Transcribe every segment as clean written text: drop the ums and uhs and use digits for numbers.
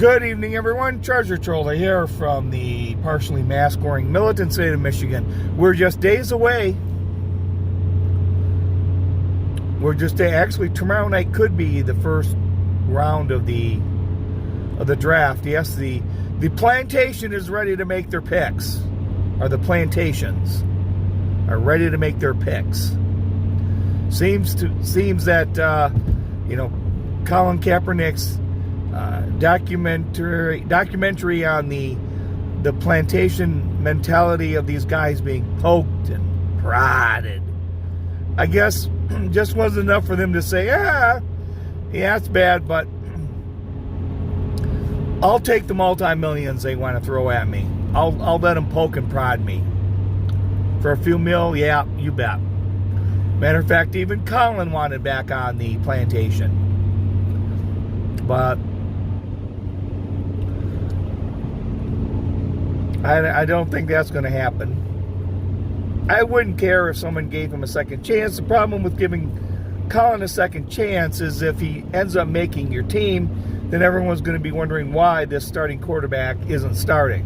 Good evening, everyone. Treasure Troller here from the partially mask-wearing militant state of Michigan. We're just days away. Actually, tomorrow night could be the first round of the draft. Yes, the plantation is ready to make their picks, or the plantations are ready to make their picks. Seems that Colin Kaepernick's documentary on the plantation mentality of these guys being poked and prodded, I guess just wasn't enough for them to say, yeah, it's bad, but I'll take the multi-millions they want to throw at me. I'll let them poke and prod me for a few mil. Yeah, you bet. Matter of fact, even Colin wanted back on the plantation, but I don't think that's going to happen. I wouldn't care if someone gave him a second chance. The problem with giving Colin a second chance is if he ends up making your team, then everyone's going to be wondering why this starting quarterback isn't starting.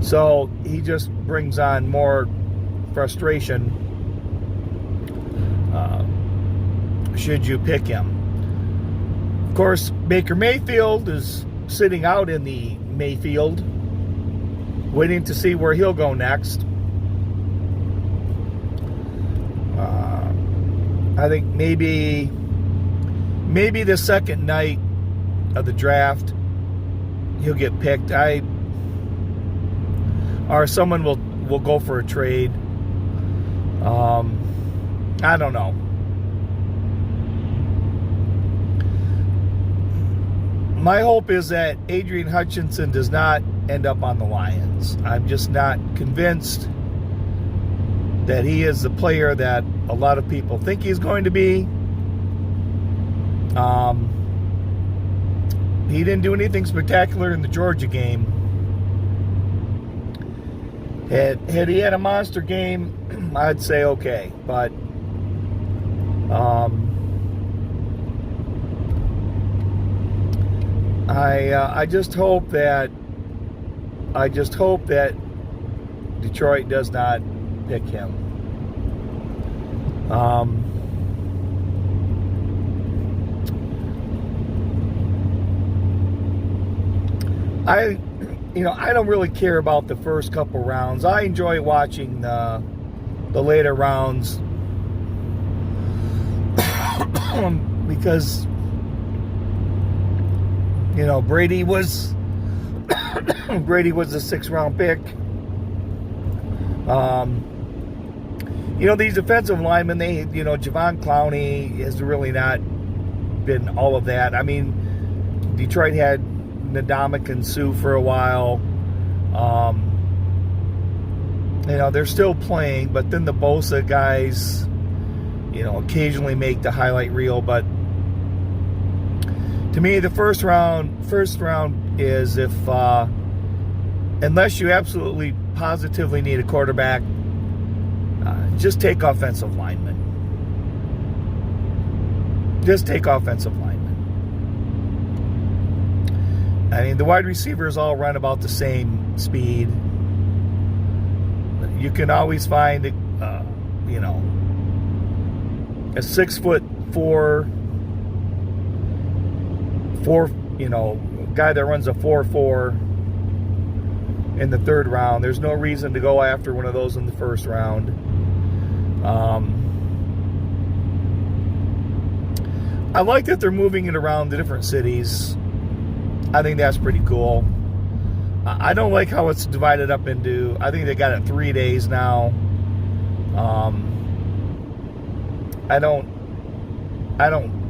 So he just brings on more frustration should you pick him. Of course, Baker Mayfield is sitting out in the Mayfield, waiting to see where he'll go next. I think maybe the second night of the draft he'll get picked. Or someone will go for a trade. I don't know. My hope is that Adrian Hutchinson does not end up on the Lions. I'm just not convinced that he is the player that a lot of people think he's going to be. He didn't do anything spectacular in the Georgia game. Had he had a monster game, I'd say okay, but I just hope that Detroit does not pick him. I don't really care about the first couple rounds. I enjoy watching the later rounds because Brady was a 6th-round pick. These defensive linemen, Javon Clowney has really not been all of that. I mean, Detroit had Ndamukong Suh for a while. They're still playing, but then the Bosa guys, occasionally make the highlight reel. But to me, the first round is if, unless you absolutely positively need a quarterback, just take offensive linemen. Just take offensive linemen. I mean, the wide receivers all run about the same speed. You can always find, a 6'4", guy that runs a 4.4 in the 3rd round. There's no reason to go after one of those in the 1st round. I like that they're moving it around the different cities. I think that's pretty cool. I don't like how it's divided up into, I think they got it 3 days now. I don't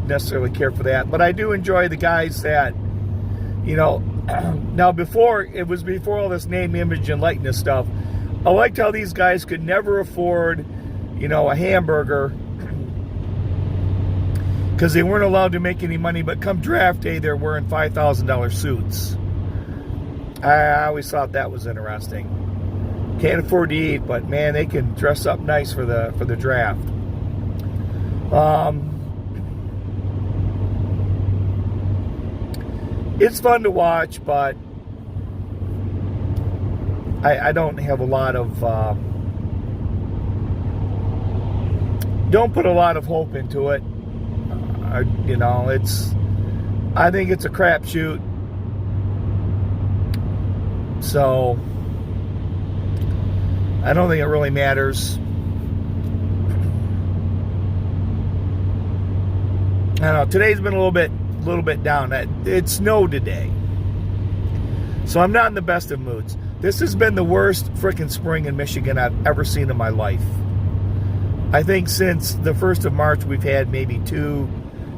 necessarily care for that, but I do enjoy the guys that, now before all this name, image, and likeness stuff, I liked how these guys could never afford, a hamburger because they weren't allowed to make any money, but come draft day, they're wearing $5,000 suits. I always thought that was interesting. Can't afford to eat, but man, they can dress up nice for the draft. it's fun to watch, but I don't have a lot of don't put a lot of hope into it. You know, I think it's a crapshoot. So I don't think it really matters. I don't know. Today's been a little bit down. It snowed today, so I'm not in the best of moods. This has been the worst freaking spring in Michigan I've ever seen in my life. I think since the 1st of March we've had maybe two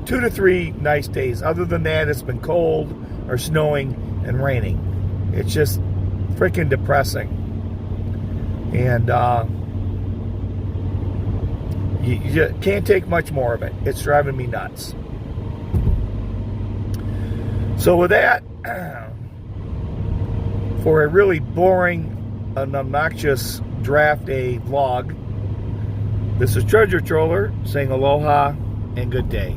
to three nice days. Other than that, it's been cold or snowing and raining. It's just freaking depressing. And you can't take much more of it. It's driving me nuts. So with that, for a really boring and obnoxious draft day vlog, this is Treasure Troller saying aloha and good day.